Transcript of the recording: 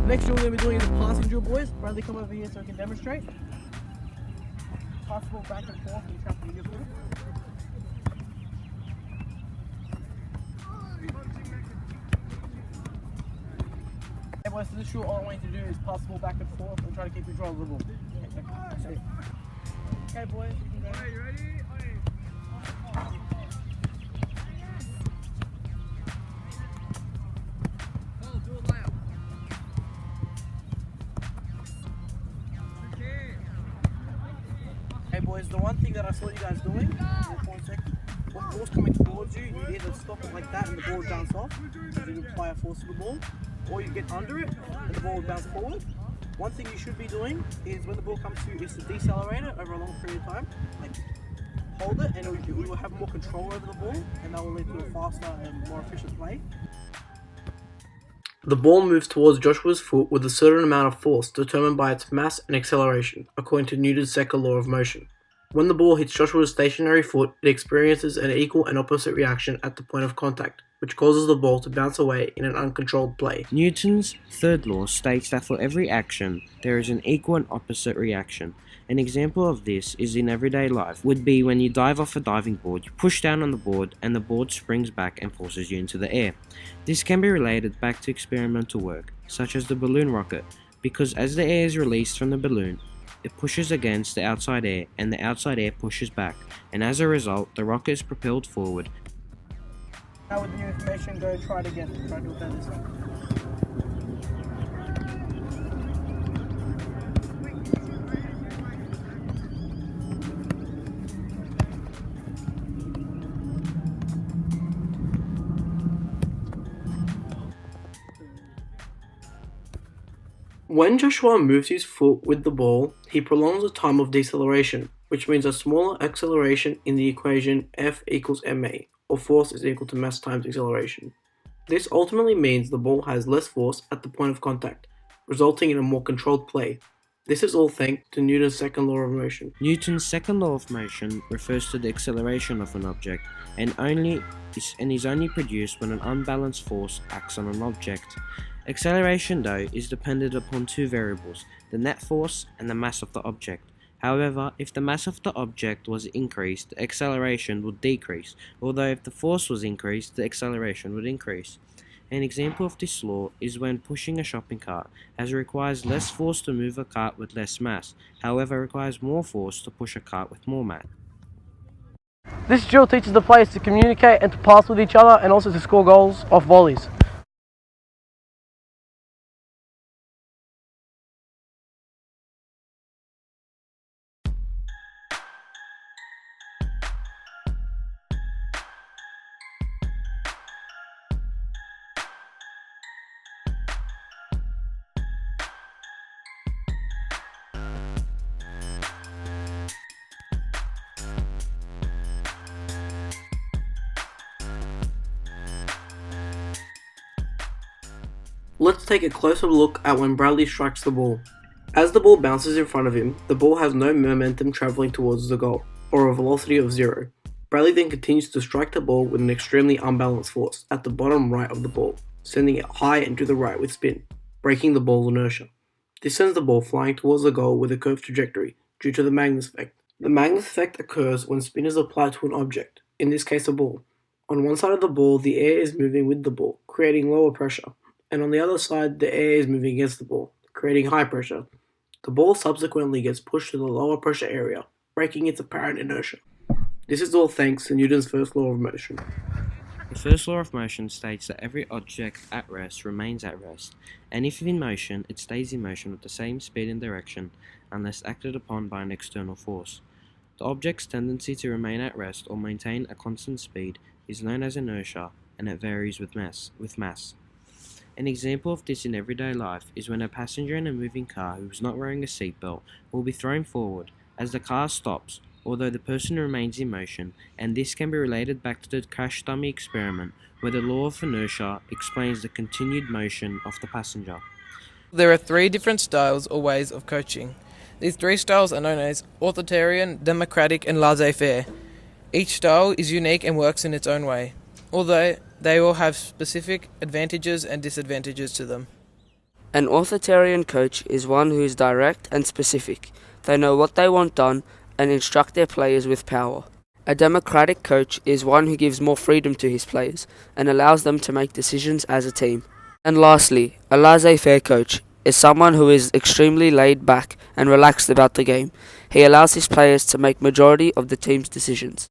Next drill we're going to be doing is a passing drill, boys. Bradley, come over here so I can demonstrate. Pass the ball back and forth and trap the midfield. Okay, boys, so this drill, all I want you to do is pass the ball back and forth and try to keep control of the ball. Okay, boys, you can go. Are you ready? Hey boys, the one thing that I saw you guys doing, one second, when the ball's coming towards you, you either stop it like that and the ball will bounce off, so you apply a force to the ball, or you get under it and the ball will bounce forward. One thing you should be doing is when the ball comes to you is to decelerate it over a long period of time, like hold it, and you will have more control over the ball, and that will lead to a faster and more efficient play. The ball moves towards Joshua's foot with a certain amount of force determined by its mass and acceleration, according to Newton's second law of motion. When the ball hits Joshua's stationary foot, it experiences an equal and opposite reaction at the point of contact, which causes the ball to bounce away in an uncontrolled play. Newton's third law states that for every action, there is an equal and opposite reaction. An example of this is in everyday life would be when you dive off a diving board, you push down on the board and the board springs back and forces you into the air. This can be related back to experimental work, such as the balloon rocket, because as the air is released from the balloon, it pushes against the outside air and the outside air pushes back, and as a result, the rocket is propelled forward. Now with the new information, go try it again. Try to do it better this time. When Joshua moves his foot with the ball, he prolongs the time of deceleration, which means a smaller acceleration in the equation F equals ma, or force is equal to mass times acceleration. This ultimately means the ball has less force at the point of contact, resulting in a more controlled play. This is all thanks to Newton's second law of motion. Newton's second law of motion refers to the acceleration of an object and is only produced when an unbalanced force acts on an object. Acceleration, though, is dependent upon two variables, the net force and the mass of the object. However, if the mass of the object was increased, the acceleration would decrease, although if the force was increased, the acceleration would increase. An example of this law is when pushing a shopping cart, as it requires less force to move a cart with less mass, however it requires more force to push a cart with more mass. This drill teaches the players to communicate and to pass with each other, and also to score goals off volleys. Let's take a closer look at when Bradley strikes the ball. As the ball bounces in front of him, the ball has no momentum travelling towards the goal, or a velocity of 0. Bradley then continues to strike the ball with an extremely unbalanced force at the bottom right of the ball, sending it high and to the right with spin, breaking the ball's inertia. This sends the ball flying towards the goal with a curved trajectory due to the Magnus effect. The Magnus effect occurs when spin is applied to an object, in this case a ball. On one side of the ball, the air is moving with the ball, creating lower pressure, and on the other side, the air is moving against the ball, creating high pressure. The ball subsequently gets pushed to the lower pressure area, breaking its apparent inertia. This is all thanks to Newton's first law of motion. The first law of motion states that every object at rest remains at rest, and if in motion, it stays in motion with the same speed and direction unless acted upon by an external force. The object's tendency to remain at rest or maintain a constant speed is known as inertia, and it varies with mass. An example of this in everyday life is when a passenger in a moving car who is not wearing a seatbelt will be thrown forward as the car stops, although the person remains in motion, and this can be related back to the crash dummy experiment where the law of inertia explains the continued motion of the passenger. There are 3 different styles or ways of coaching. These 3 styles are known as authoritarian, democratic, and laissez-faire. Each style is unique and works in its own way, although they all have specific advantages and disadvantages to them. An authoritarian coach is one who is direct and specific. They know what they want done and instruct their players with power. A democratic coach is one who gives more freedom to his players and allows them to make decisions as a team. And lastly, a laissez-faire coach is someone who is extremely laid back and relaxed about the game. He allows his players to make majority of the team's decisions.